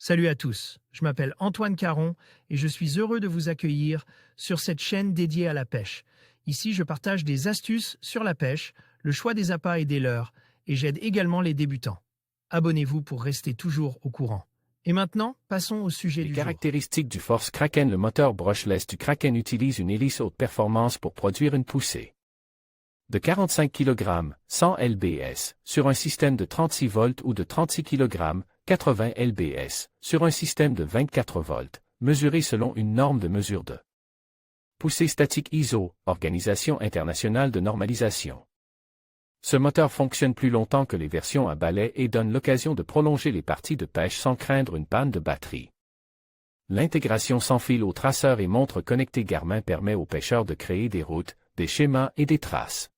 Salut à tous, je m'appelle Antoine Caron et je suis heureux de vous accueillir sur cette chaîne dédiée à la pêche. Ici, je partage des astuces sur la pêche, le choix des appâts et des leurres, et j'aide également les débutants. Abonnez-vous pour rester toujours au courant. Et maintenant, passons au sujet du jour. Les caractéristiques du Force Kraken. Le moteur brushless du Kraken utilise une hélice haute performance pour produire une poussée de 45 kg, 100 lbs, sur un système de 36 volts ou de 36 kg, 80 lbs, sur un système de 24 volts, mesuré selon une norme de mesure de poussée statique ISO, Organisation internationale de normalisation. Ce moteur fonctionne plus longtemps que les versions à balai et donne l'occasion de prolonger les parties de pêche sans craindre une panne de batterie. L'intégration sans fil au traceur et montre connectée Garmin permet aux pêcheurs de créer des routes, des schémas et des traces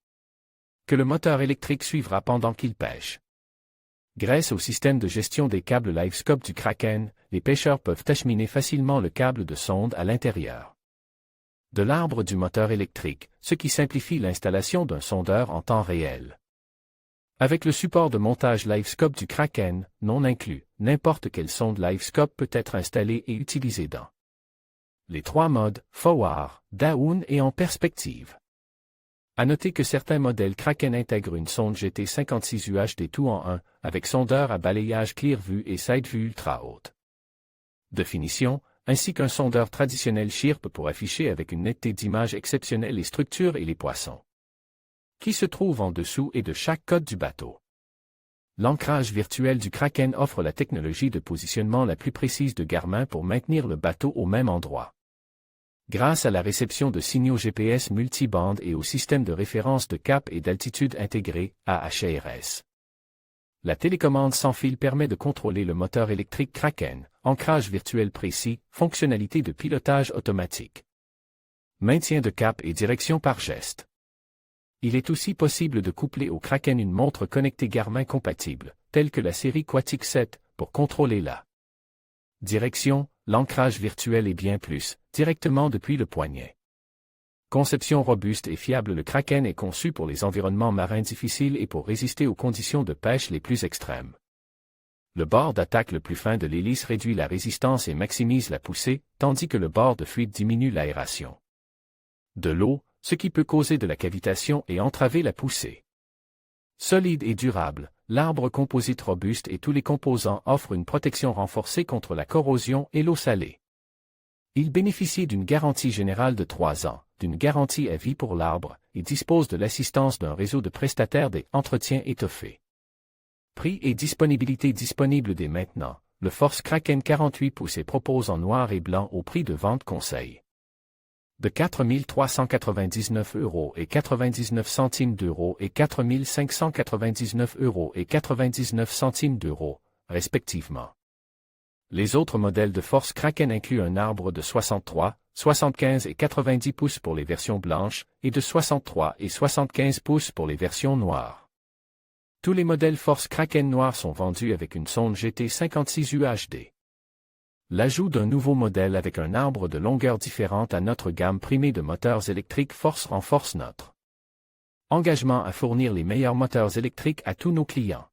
que le moteur électrique suivra pendant qu'ils pêchent. Grâce au système de gestion des câbles LiveScope du Kraken, les pêcheurs peuvent acheminer facilement le câble de sonde à l'intérieur de l'arbre du moteur électrique, ce qui simplifie l'installation d'un sondeur en temps réel. Avec le support de montage LiveScope du Kraken, non inclus, n'importe quelle sonde LiveScope peut être installée et utilisée dans les trois modes, forward, down et en perspective. À noter que certains modèles Kraken intègrent une sonde GT56 UHD tout en un, avec sondeur à balayage clear vue et side vue ultra haute définition, ainsi qu'un sondeur traditionnel Shirp pour afficher avec une netteté d'image exceptionnelle les structures et les poissons qui se trouvent en dessous et de chaque côte du bateau. L'ancrage virtuel du Kraken offre la technologie de positionnement la plus précise de Garmin pour maintenir le bateau au même endroit. Grâce à la réception de signaux GPS multibande et au système de référence de cap et d'altitude intégré, AHRS. La télécommande sans fil permet de contrôler le moteur électrique Kraken, ancrage virtuel précis, fonctionnalité de pilotage automatique, maintien de cap et direction par geste. Il est aussi possible de coupler au Kraken une montre connectée Garmin compatible, telle que la série Quatic 7, pour contrôler la direction, l'ancrage virtuel et bien plus, directement depuis le poignet. Conception robuste et fiable. Le Kraken est conçu pour les environnements marins difficiles et pour résister aux conditions de pêche les plus extrêmes. Le bord d'attaque le plus fin de l'hélice réduit la résistance et maximise la poussée, tandis que le bord de fuite diminue l'aération de l'eau, ce qui peut causer de la cavitation et entraver la poussée. Solide et durable, l'arbre composite robuste et tous les composants offrent une protection renforcée contre la corrosion et l'eau salée. Il bénéficie d'une garantie générale de 3 ans, d'une garantie à vie pour l'arbre, et dispose de l'assistance d'un réseau de prestataires des entretiens étoffés. Prix et disponibilité disponible dès maintenant. Le Force Kraken 48 pouces propose en noir et blanc au prix de vente conseil de 4 399 € et 99 centimes d'euros et 4 599 € et 99 centimes d'euros, respectivement. Les autres modèles de Force Kraken incluent un arbre de 63, 75 et 90 pouces pour les versions blanches, et de 63 et 75 pouces pour les versions noires. Tous les modèles Force Kraken noirs sont vendus avec une sonde GT56 UHD. L'ajout d'un nouveau modèle avec un arbre de longueur différente à notre gamme primée de moteurs électriques Force renforce notre engagement à fournir les meilleurs moteurs électriques à tous nos clients.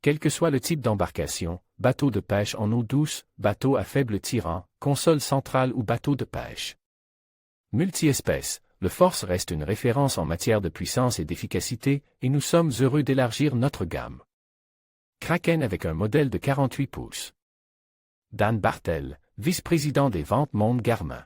Quel que soit le type d'embarcation, bateau de pêche en eau douce, bateau à faible tirant, console centrale ou bateau de pêche multi-espèces, le Force reste une référence en matière de puissance et d'efficacité, et nous sommes heureux d'élargir notre gamme. Kraken avec un modèle de 48 pouces. Dan Bartel, vice-président des ventes Monde Garmin.